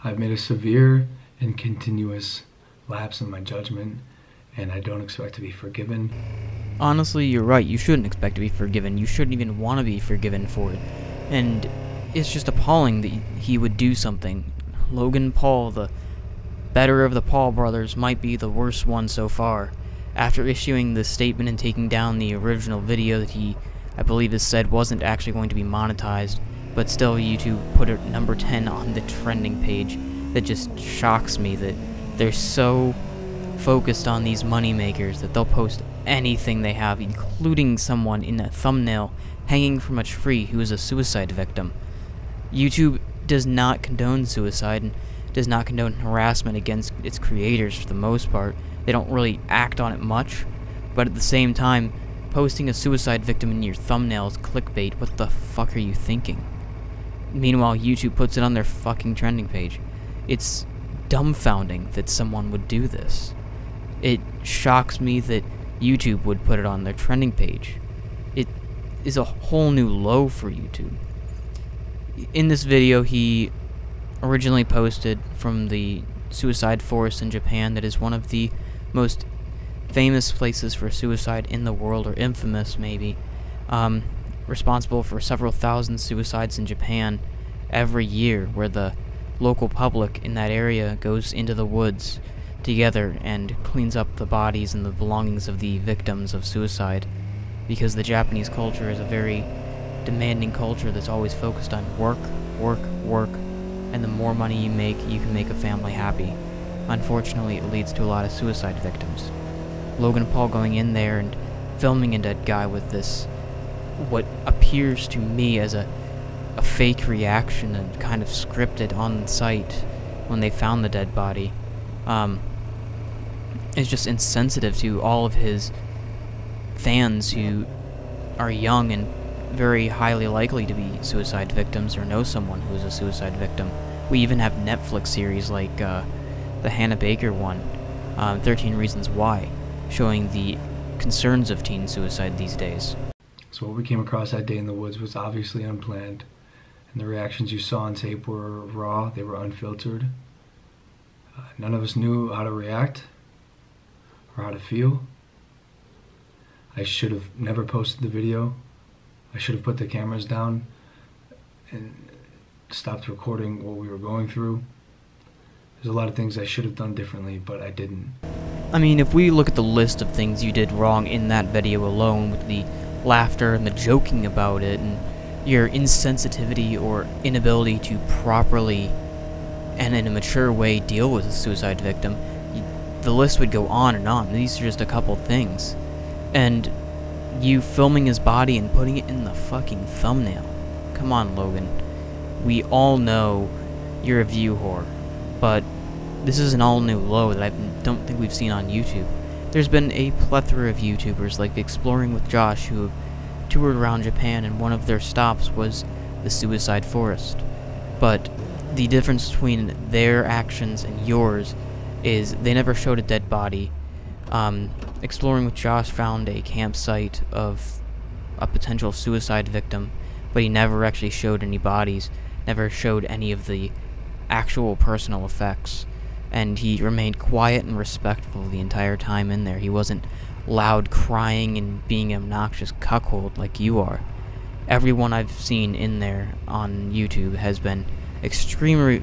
I've made a severe and continuous lapse in my judgment, and I don't expect to be forgiven. Honestly, you're right. You shouldn't expect to be forgiven. You shouldn't even want to be forgiven for it. And it's just appalling that he would do something. Logan Paul, the better of the Paul brothers, might be the worst one so far. After issuing the statement and taking down the original video that he, I believe, has said wasn't actually going to be monetized, but still YouTube put it number 10 on the trending page. That just shocks me that they're so focused on these money makers that they'll post anything they have, including someone in a thumbnail hanging from a tree who is a suicide victim. YouTube does not condone suicide and does not condone harassment against its creators for the most part. They don't really act on it much, but at the same time, posting a suicide victim in your thumbnail is clickbait. What the fuck are you thinking? Meanwhile, YouTube puts it on their fucking trending page. It's dumbfounding that someone would do this. It shocks me that YouTube would put it on their trending page. It is a whole new low for YouTube. In this video, he originally posted from the suicide forest in Japan that is one of the most famous places for suicide in the world, or infamous maybe, responsible for several thousand suicides in Japan every year, where the local public in that area goes into the woods together and cleans up the bodies and the belongings of the victims of suicide, because the Japanese culture is a very demanding culture that's always focused on work, work, work, and the more money you can make a family happy. Unfortunately, it leads to a lot of suicide victims. Logan Paul going in there and filming a dead guy with this, what appears to me as a fake reaction and kind of scripted on site when they found the dead body, is just insensitive to all of his fans who are young and very highly likely to be suicide victims or know someone who is a suicide victim. We even have Netflix series like the Hannah Baker one, 13 Reasons Why, showing the concerns of teen suicide these days. So what we came across that day in the woods was obviously unplanned, and the reactions you saw on tape were raw, they were unfiltered. None of us knew how to react or how to feel. I should have never posted the video. I should have put the cameras down and stopped recording what we were going through. There's a lot of things I should have done differently, but I didn't. I mean, if we look at the list of things you did wrong in that video alone, with the laughter and the joking about it, and your insensitivity or inability to properly and in a mature way deal with a suicide victim, the list would go on and on. These are just a couple things. And you filming his body and putting it in the fucking thumbnail. Come on, Logan. We all know you're a view whore, but this is an all-new low that I don't think we've seen on YouTube. There's been a plethora of YouTubers like Exploring with Josh who have toured around Japan, and one of their stops was the suicide forest. But the difference between their actions and yours is they never showed a dead body. Exploring with Josh found a campsite of a potential suicide victim, but he never actually showed any bodies, never showed any of the actual personal effects, and he remained quiet and respectful the entire time in there. He wasn't loud crying and being an obnoxious cuckold like you are. Everyone I've seen in there on YouTube has been extremely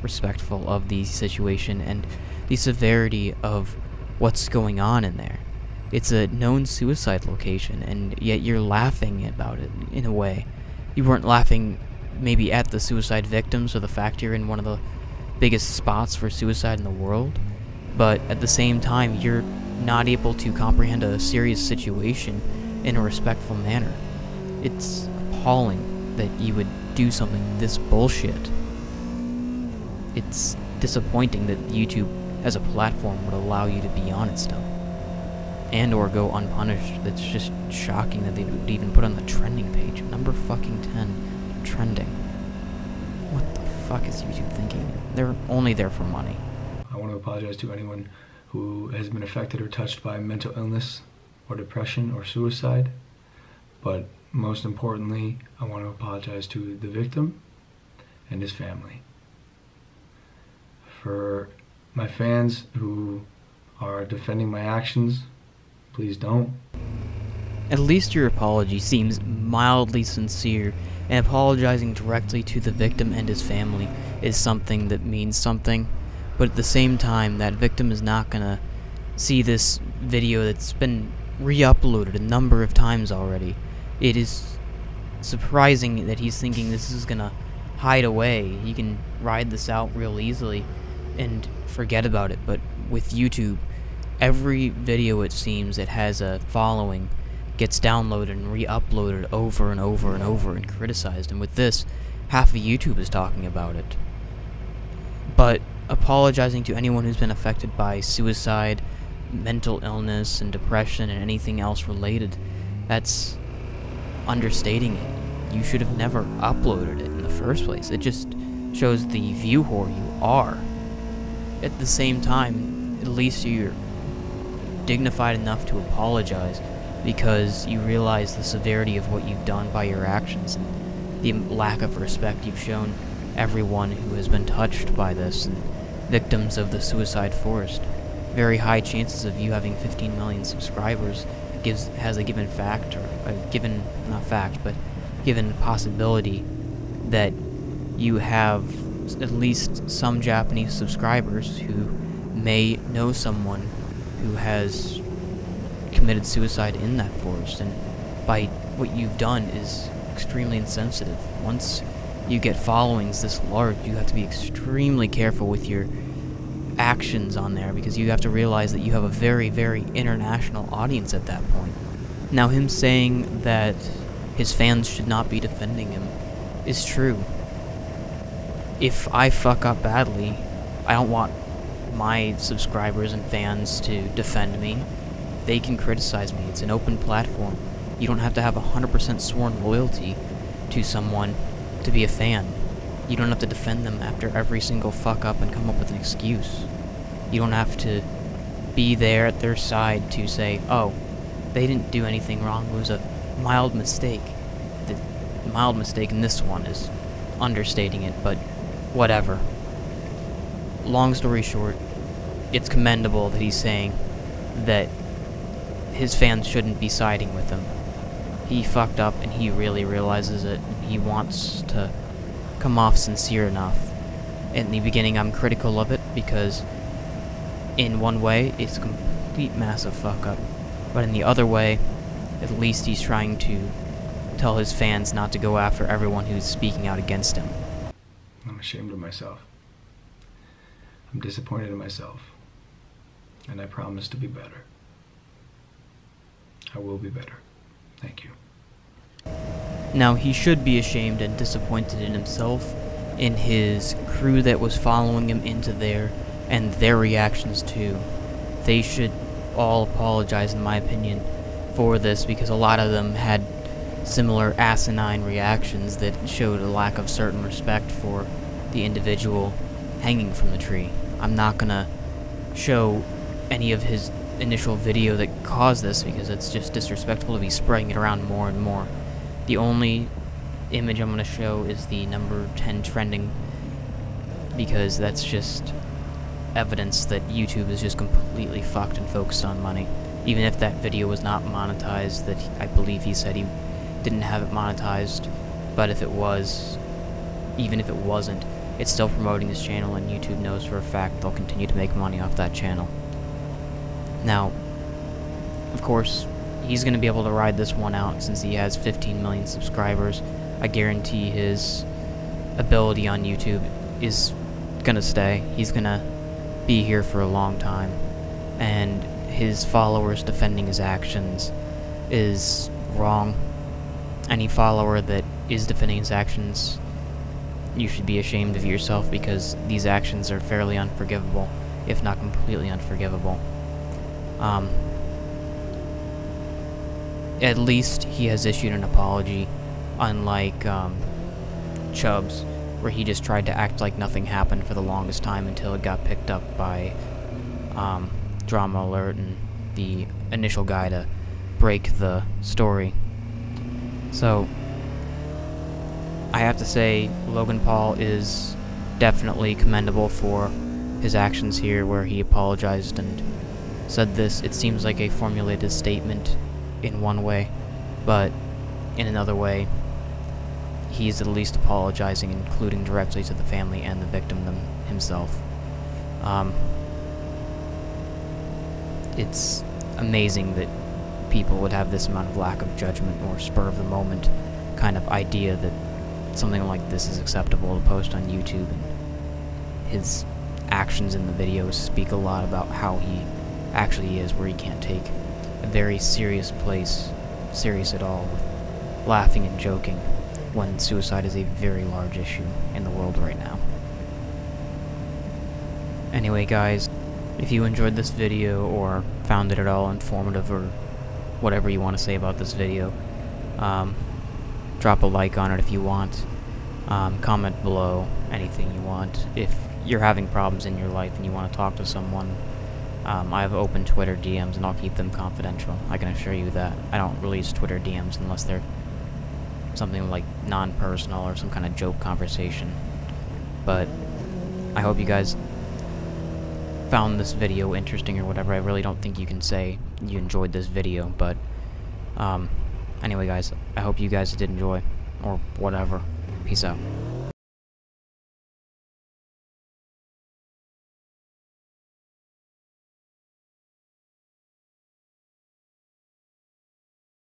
respectful of the situation and the severity of what's going on in there. It's a known suicide location, and yet you're laughing about it in a way. You weren't laughing maybe at the suicide victims or the fact you're in one of the biggest spots for suicide in the world, but at the same time you're not able to comprehend a serious situation in a respectful manner. It's appalling that you would do something this bullshit. It's disappointing that YouTube as a platform would allow you to be on it still, and or go unpunished. That's just shocking that they would even put on the trending page. Number fucking 10 trending. What the fuck is YouTube thinking? They're only there for money. I want to apologize to anyone who has been affected or touched by mental illness or depression or suicide, but most importantly, I want to apologize to the victim and his family. For my fans who are defending my actions, please don't. At least your apology seems mildly sincere, and apologizing directly to the victim and his family is something that means something, but at the same time, that victim is not gonna see this video that's been re-uploaded a number of times already. It is surprising that he's thinking this is gonna hide away. He can ride this out real easily and forget about it, but with YouTube, every video it seems that has a following gets downloaded and re-uploaded over and over and over and criticized, and with this, half of YouTube is talking about it. But apologizing to anyone who's been affected by suicide, mental illness, and depression, and anything else related, that's understating it. You should have never uploaded it in the first place. It just shows the view whore you are. At the same time, at least you're dignified enough to apologize, because you realize the severity of what you've done by your actions and the lack of respect you've shown everyone who has been touched by this and victims of the suicide forest. Very high chances of you having 15 million subscribers has a given fact, or a given, not fact, but given possibility that you have at least some Japanese subscribers who may know someone who has committed suicide in that forest, and by what you've done is extremely insensitive. Once you get followings this large, you have to be extremely careful with your actions on there, because you have to realize that you have a very, very international audience at that point. Now, him saying that his fans should not be defending him is true. If I fuck up badly, I don't want my subscribers and fans to defend me. They can criticize me. It's an open platform. You don't have to have 100% sworn loyalty to someone to be a fan. You don't have to defend them after every single fuck up and come up with an excuse. You don't have to be there at their side to say, oh, they didn't do anything wrong, it was a mild mistake. The mild mistake in this one is understating it, but whatever. Long story short, it's commendable that he's saying that his fans shouldn't be siding with him. He fucked up and he really realizes it, and he wants to come off sincere enough. In the beginning, I'm critical of it because in one way, it's a complete massive fuck up, but in the other way, at least he's trying to tell his fans not to go after everyone who's speaking out against him. I'm ashamed of myself. I'm disappointed in myself, and I promise to be better. I will be better. Thank you. Now, he should be ashamed and disappointed in himself, in his crew that was following him into there, and their reactions too. They should all apologize, in my opinion, for this, because a lot of them had similar asinine reactions that showed a lack of certain respect for the individual hanging from the tree. I'm not gonna show any of his initial video that caused this, because it's just disrespectful to be spreading it around more and more. The only image I'm going to show is the number 10 trending, because that's just evidence that YouTube is just completely fucked and focused on money. Even if that video was not monetized, that I believe he said he didn't have it monetized, but if it was, even if it wasn't, it's still promoting his channel, and YouTube knows for a fact they'll continue to make money off that channel. Now, of course, he's going to be able to ride this one out since he has 15 million subscribers. I guarantee his ability on YouTube is going to stay. He's going to be here for a long time. And his followers defending his actions is wrong. Any follower that is defending his actions, you should be ashamed of yourself, because these actions are fairly unforgivable, if not completely unforgivable. At least he has issued an apology, unlike Chubbs, where he just tried to act like nothing happened for the longest time until it got picked up by Drama Alert and the initial guy to break the story. So, I have to say, Logan Paul is definitely commendable for his actions here, where he apologized and said this. It seems like a formulated statement in one way, but in another way, he's at least apologizing, including directly to the family and the victim himself. It's amazing that people would have this amount of lack of judgment or spur of the moment kind of idea that something like this is acceptable to post on YouTube, and his actions in the videos speak a lot about how he actually is, where he can't take a very serious at all, with laughing and joking, when suicide is a very large issue in the world right now. Anyway, guys, if you enjoyed this video or found it at all informative, or whatever you want to say about this video, drop a like on it if you want. Comment below anything you want. If you're having problems in your life and you want to talk to someone, I have open Twitter DMs, and I'll keep them confidential. I can assure you that. I don't release Twitter DMs unless they're something like non-personal or some kind of joke conversation. But I hope you guys found this video interesting or whatever. I really don't think you can say you enjoyed this video, but anyway, guys, I hope you guys did enjoy, or whatever. Peace out.